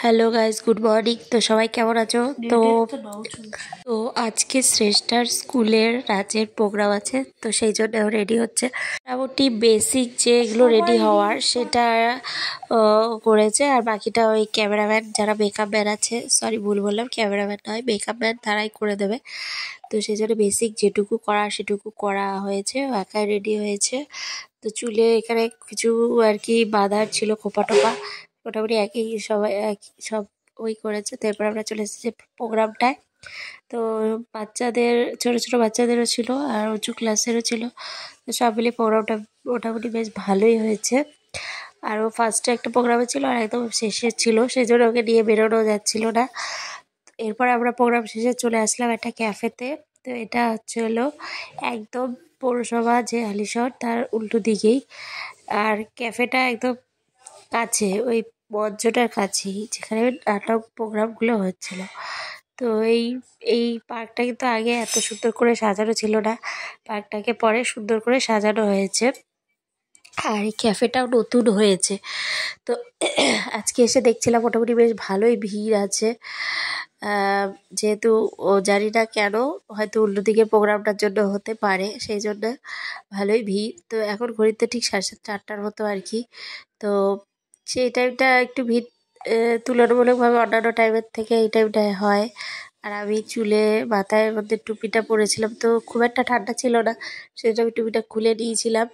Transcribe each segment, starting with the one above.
Hello guys, good morning. তো সবাই কেমন আছো? তো তো আজকে শ্রেষ্ঠার স্কুলের নাচের প্রোগ্রাম আছে, তো সেই জন্য রেডি হচ্ছে। মোটামুটি বেসিক যেগুলো রেডি হওয়ার সেটা করেছে, আর বাকিটা ওই ক্যামেরাম্যান যারা মেকআপ ম্যান আছে, সরি ভুল বললাম, ক্যামেরাম্যান নয় মেকআপ ম্যান, তারাই করে দেবে। তো সেই জন্য বেসিক যেটুকু করা সেটুকু করা হয়েছে, একাই রেডি হয়েছে। তো চুলে এখানে কিছু আর কি বাঁধার ছিল, খোপা টোপা মোটামুটি একই সবাই একই সব ওই করেছে। তারপর আমরা চলে এসেছি প্রোগ্রামটায়। তো বাচ্চাদের ছোট ছোট বাচ্চাদেরও ছিল আর উঁচু ক্লাসেরও ছিল। তো সব মিলিয়ে প্রোগ্রামটা মোটামুটি বেশ ভালোই হয়েছে। আর ও ফার্স্টে একটা প্রোগ্রামে ছিল আর একদম শেষে ছিল, সেই জন্য ওকে নিয়ে বেরোনো যাচ্ছিল না। এরপর আমরা প্রোগ্রাম শেষে চলে আসলাম একটা ক্যাফেতে। তো এটা হলো একদম পৌরসভা যে হালিশহর তার উল্টো দিকেই, আর ক্যাফেটা একদম কাছে, ওই মঞ্চটার কাছেই যেখানে নাটক প্রোগ্রামগুলো হচ্ছিল। তো এই এই পার্কটা কিন্তু আগে এত সুন্দর করে সাজানো ছিল না, পার্কটাকে পরে সুন্দর করে সাজানো হয়েছে। আর এই ক্যাফেটাও নতুন হয়েছে। তো আজকে এসে দেখছিলাম মোটামুটি বেশ ভালোই ভিড় আছে। যেহেতু ও জানি না কেন, হয়তো উল্টো দিকের প্রোগ্রামটার জন্য হতে পারে, সেই জন্য ভালোই ভিড়। তো এখন ঘড়িতে ঠিক 7:30-8টার মতো আর কি। তো সেই টাইমটা একটু ভিড় তুলনামূলকভাবে অন্যান্য টাইমের থেকে এই টাইমটায় হয়। আর আমি চুলে মাথায় মধ্যে টুপিটা পরেছিলাম, তো খুব একটা ঠান্ডা ছিল না, সেই জন্য আমি টুপিটা খুলে নিয়েছিলাম।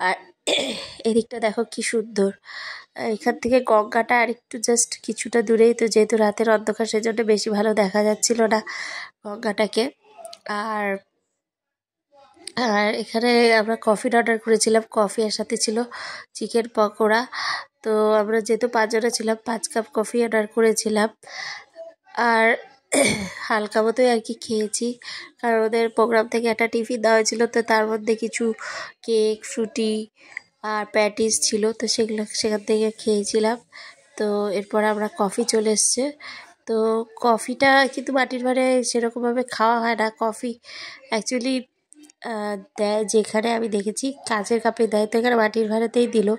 আর এদিকটা দেখো কি সুন্দর, এখান থেকে গঙ্গাটা আর একটু জাস্ট কিছুটা দূরেই। তো যেহেতু রাতের অন্ধকার সেজন্য বেশি ভালো দেখা যাচ্ছিল না গঙ্গাটাকে। আর আর এখানে আমরা কফি অর্ডার করেছিলাম, কফি আর সাথে ছিল চিকেন পকোড়া। তো আমরা যেহেতু 5 জনে ছিলাম 5 কাপ কফি অর্ডার করেছিলাম। আর হালকা মতোই আর কি খেয়েছি, কারণ ওদের প্রোগ্রাম থেকে একটা টিফিন দেওয়া হয়েছিল, তো তার মধ্যে কিছু কেক, ফ্রুটি আর প্যাটিস ছিল, তো সেগুলো সেখান থেকে খেয়েছিলাম। তো এরপর আমরা কফি চলে এসছে। তো কফিটা কিন্তু মাটির ভাঁড়ে সেরকমভাবে খাওয়া হয় না, কফি অ্যাকচুয়ালি দেয় যেখানে আমি দেখেছি কাঁচের কাপে দেয়, তো এখানে মাটির ভাঁড়েতেই দিল।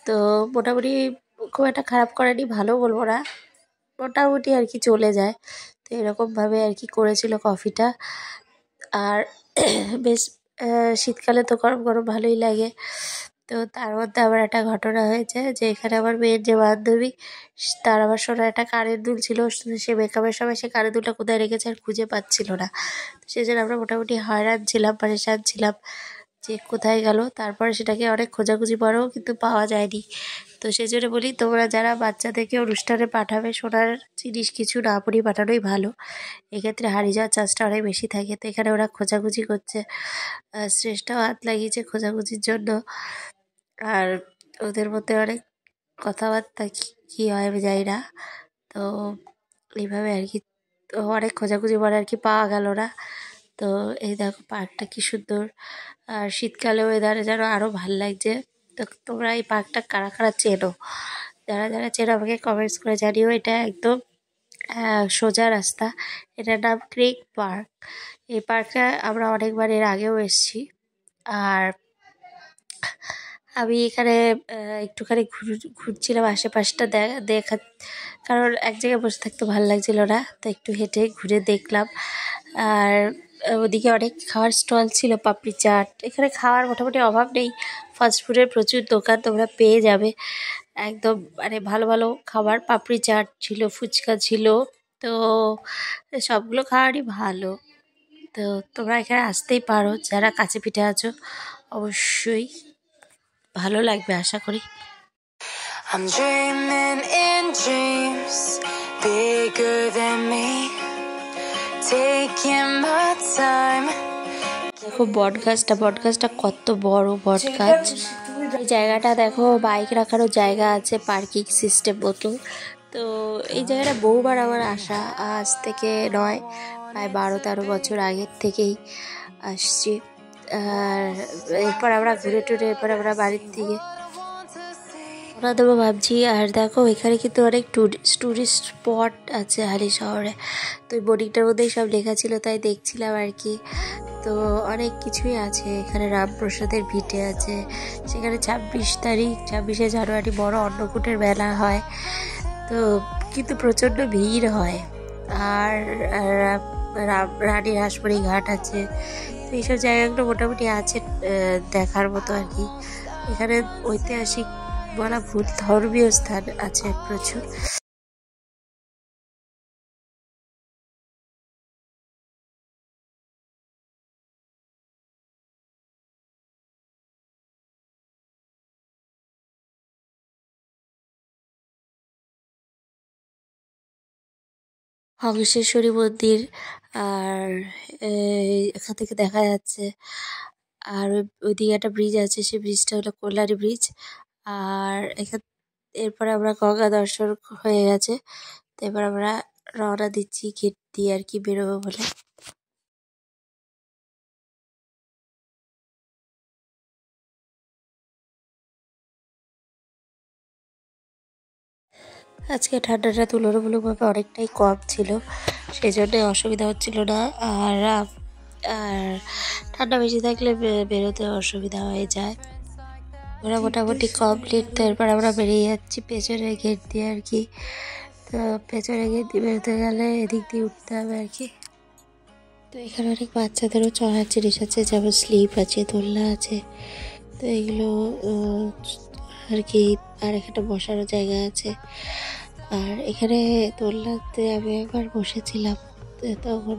তো মোটামুটি খুব একটা খারাপ করেনি, ভালো বলবো না, মোটামুটি আর কি চলে যায়। তো এরকমভাবে আর কি করেছিল কফিটা। আর বেশ শীতকালে তো গরম গরম ভালোই লাগে। তো তার মধ্যে আবার একটা ঘটনা হয়েছে যে এখানে আমার মেয়ের যে বান্ধবী, তার আবার সোনার একটা কানের দুল ছিল, সে মেকআপের সময় সে কানের দুলটা কোথায় রেখেছে আর খুঁজে পাচ্ছিল না। সেই জন্য আমরা মোটামুটি হয়রান ছিলাম, পরেশান ছিলাম যে কোথায় গেল। তারপরে সেটাকে অনেক খোঁজাখুঁজি পরেও কিন্তু পাওয়া যায়নি। তো সেই জন্য বলি, তোমরা যারা বাচ্চাদেরকে অনুষ্ঠানে পাঠাবে, সোনার জিনিস কিছু না পরিয়ে পাঠানোই ভালো, এক্ষেত্রে হারিয়ে যাওয়ার চান্সটা অনেক বেশি থাকে। তো এখানে ওরা খোঁজাখুঁজি করছে, শ্রেষ্ঠাও হাত লাগিয়েছে খোঁজাখুঁজির জন্য। আর ওদের মধ্যে অনেক কথাবার্তা কী হয় আমি জানি না। তো এইভাবে আর কি, তো অনেক খোঁজাখুঁজি পরে আর কি পাওয়া গেল না। তো এই দেখো পার্কটা কি সুন্দর, আর শীতকালে ওয়েদারে যেন আরও ভাল লাগছে। তো তোমরা এই পার্কটা কারা কারা চেনো, যারা যারা চেনো আমাকে কমেন্টস করে জানিও। এটা একদম সোজা রাস্তা, এটার নাম ক্রিক পার্ক। এই পার্কে আমরা অনেকবার এর আগেও এসেছি। আর আমি এখানে একটুখানি ঘুরছিলাম আশেপাশটা দেখা, কারণ এক জায়গায় বসে থাকতে ভালো লাগছিল না, তো একটু হেঁটে ঘুরে দেখলাম। আর ওদিকে অনেক খাওয়ার স্টল ছিল, পাপড়ি চাট, এখানে খাওয়ার মোটামুটি অভাব নেই, ফাস্টফুডের প্রচুর দোকান তোমরা পেয়ে যাবে একদম, মানে ভালো ভালো খাবার। পাপড়ি চাট ছিল, ফুচকা ছিল, তো সবগুলো খাবারই ভালো। তো তোমরা এখানে আসতেই পারো, যারা কাছে পিঠে আছো অবশ্যই ভালো লাগবে আশা করি। I'm dreaming in dreams bigger than me, taking my time. দেখো বটগাছটা কত বড় বটগাছ। এই জায়গাটা দেখো বাইক রাখারও জায়গা আছে, পার্কিং সিস্টেম মতো। তো এই জায়গাটা বহুবার আমার আসা, আজ থেকে নয় প্রায় 12-13 বছর আগের থেকেই আসছি। আর এরপর আমরা ঘুরে টুরে এরপর আমরা বাড়ির দিকে রওনা দেবো ভাবছি। আর দেখো এখানে কিন্তু অনেক টুরিস্ট স্পট আছে হালি শহরে, তো ওই বোর্ডিংটার মধ্যেই সব লেখা ছিল, তাই দেখছিলাম আর কি। তো অনেক কিছুই আছে এখানে, রামপ্রসাদের ভিটে আছে, সেখানে 26শে জানুয়ারি বড় অন্নকূটের মেলা হয়। তো কিন্তু প্রচণ্ড ভিড় হয়। আর রানীর হাঁসপুরি ঘাট আছে, তো এইসব জায়গাগুলো মোটামুটি আছে দেখার মতো আর কি। এখানে ঐতিহাসিক বলা ভুল, ধর্মীয় স্থান আছে প্রচুর। হংসেশ্বরী মন্দির আর এখান থেকে দেখা যাচ্ছে। আর ওইদিকে একটা ব্রিজ আছে, সেই ব্রিজটা হলো কল্যাণী ব্রিজ। আর এরপরে আমরা গঙ্গা দর্শন হয়ে গেছে, তো এবার আমরা রওনা দিচ্ছি গেট দিয়ে আর কি বেরোবো বলে। আজকে ঠান্ডাটা তুলনামূলকভাবে অনেকটাই কম ছিল, সেই জন্যে অসুবিধা হচ্ছিল না। আর আর ঠান্ডা বেশি থাকলে বেরোতে অসুবিধা হয়ে যায়। ওরা মোটামুটি কমপ্লিট, তো এরপর আমরা বেরিয়ে যাচ্ছি পেছনের গেট দিয়ে আর কি। তো পেছনের গেট দিয়ে বেরোতে গেলে এদিক দিয়ে উঠতে হবে আর কি। তো এখানে অনেক বাচ্চাদেরও চড়ার জিনিস আছে, যেমন স্লিপ আছে, দোলনা আছে। তো এগুলো আর কি। আর এখানে বসারও জায়গা আছে। আর এখানে দোলনাতে আমি একবার বসেছিলাম, তখন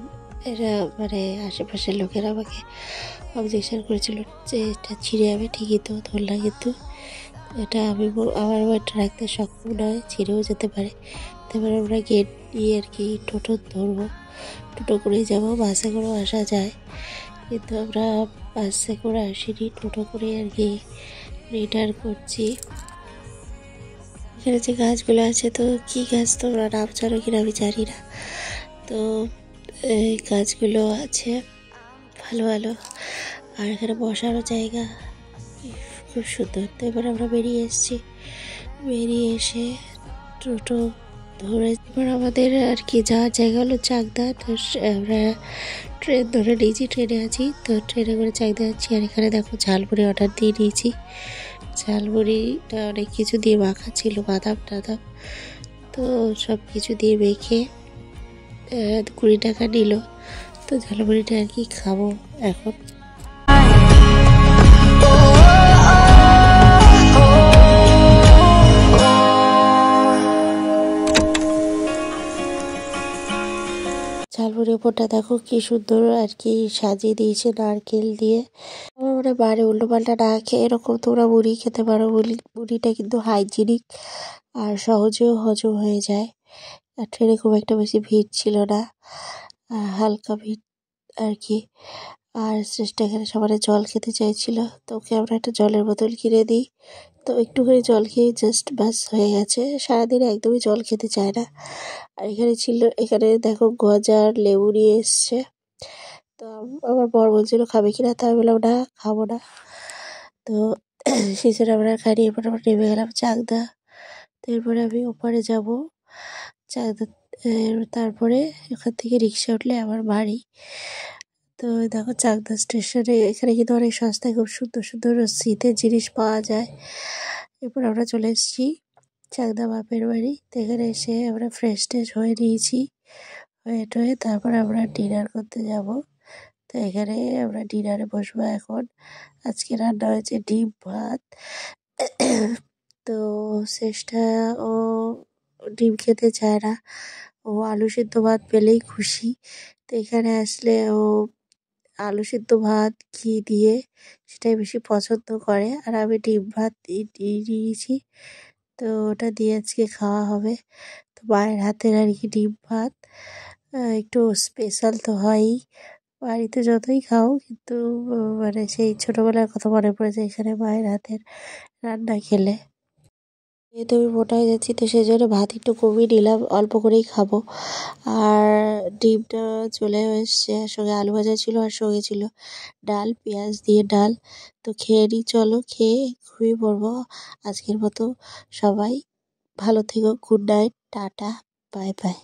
এরা মানে আশেপাশের লোকেরা আমাকে অবজেকশন করেছিল যে এটা ছিঁড়ে যাবে। ঠিকই তো, দোলনা কিন্তু এটা আমার ওয়েটটা রাখতে সক্ষম নয়, ছিঁড়েও যেতে পারে। তারপরে আমরা গেট দিয়ে আর কি টোটো ধরবো, টোটো করেই যাবো। বাসে করেও আসা যায়, কিন্তু আমরা বাসে করে আসিনি, টোটো করে আর কি রিটার্ন করছি। এখানে যে গাছগুলো আছে, তো কী গাছ তোমরা নাম জানো কিনা আমি জানি না। তো এই গাছগুলো আছে ভালো ভালো। আর এখানে বসারও জায়গা খুব সুন্দর। তো এবার আমরা বেরিয়ে এসেছি, বেরিয়ে এসে টোটো ধরে এবার আমাদের আর কি যাওয়ার জায়গা হলো চাকদা। তো আমরা ট্রেন ধরে নিয়েছি, ট্রেনে আছি। তো ট্রেনে করে চাকদা যাচ্ছি। আর এখানে দেখো ঝালমুড়ি অর্ডার দিয়ে নিয়েছি। ঝালমুড়িটা অনেক কিছু দিয়ে মাখা ছিল, বাদাম টাদাম, তো সব কিছু দিয়ে মেখে 20 টাকা নিল। তো ঝালমুড়িটা আর কি খাবো এখন। ঝালমুড়ির ওপরটা দেখো কি সুন্দর আর কি সাজিয়ে দিয়েছে নারকেল দিয়ে। আমার মনে বাইরে উল্টো পাল্টা না খেয়ে এরকম তোমরা মুড়ি খেতে পারো। মুড়িটা কিন্তু হাইজিনিক আর সহজেও হজম হয়ে যায়। আর ট্রেনে খুব একটা বেশি ভিড় ছিল না, হালকা ভিড় আর কি। আর এখানে সবাই জল খেতে চাইছিল, তো ওকে আমরা একটা জলের বোতল কিনে দিই। তো একটুখানি জল খেয়ে জাস্ট বাস হয়ে গেছে, সারাদিন একদমই জল খেতে চায় না। আর এখানে দেখো গজা আর লেবু নিয়ে এসছে। তো আমার বর বলছিল খাবে কিনা, তা আমি বললাম না, খাবো না। তো সেই জন্য আমরা খাইনি। এরপর আমরা নেমে গেলাম চাকদা। তো এরপরে আমি ওপারে যাব চাকদা। তারপরে ওখান থেকে রিক্সা উঠলে আমার বাড়ি। তো দেখো চাকদা স্টেশনে এখানে কিন্তু অনেক সস্তায় খুব সুন্দর সুন্দর শীতের জিনিস পাওয়া যায়। এরপর আমরা চলে এসেছি চাকদা বাপের বাড়ি। তো এখানে এসে আমরা ফ্রেশ ট্রেশ হয়ে নিয়েছি, হয়ে তারপর আমরা ডিনার করতে যাব। তো এখানে আমরা ডিনারে বসবো এখন। আজকে রান্না হয়েছে ডিম ভাত। তো শেষটা ও ডিম খেতে চায় না, ও আলু সিদ্ধ ভাত পেলেই খুশি। তো এখানে আসলে ও আলু সিদ্ধ ভাত ঘি দিয়ে সেটাই বেশি পছন্দ করে। আর আমি ডিম ভাত দিয়েছি, তো ওটা দিয়ে আজকে খাওয়া হবে। তো মায়ের হাতের আর কি ডিম ভাত একটু স্পেশাল তো হয়ই। বাড়িতে যতই খাও কিন্তু মানে সেই ছোটোবেলার কথা মনে পড়ে যায় এখানে মায়ের হাতের রান্না খেলে। যেহেতু আমি মোটা হয়ে যাচ্ছি, তো সেই জন্য ভাত একটু কমিয়ে নিলাম, অল্প করেই খাবো। আর ডিমটা চলে এসছে, সঙ্গে আলু ভাজা ছিল, আর সঙ্গে ছিল ডাল, পেঁয়াজ দিয়ে ডাল। তো খেয়ে নিই, চলো খেয়ে ঘুমিয়ে পড়বো আজকের মতো। সবাই ভালো থেকো, good night, tata, bye bye.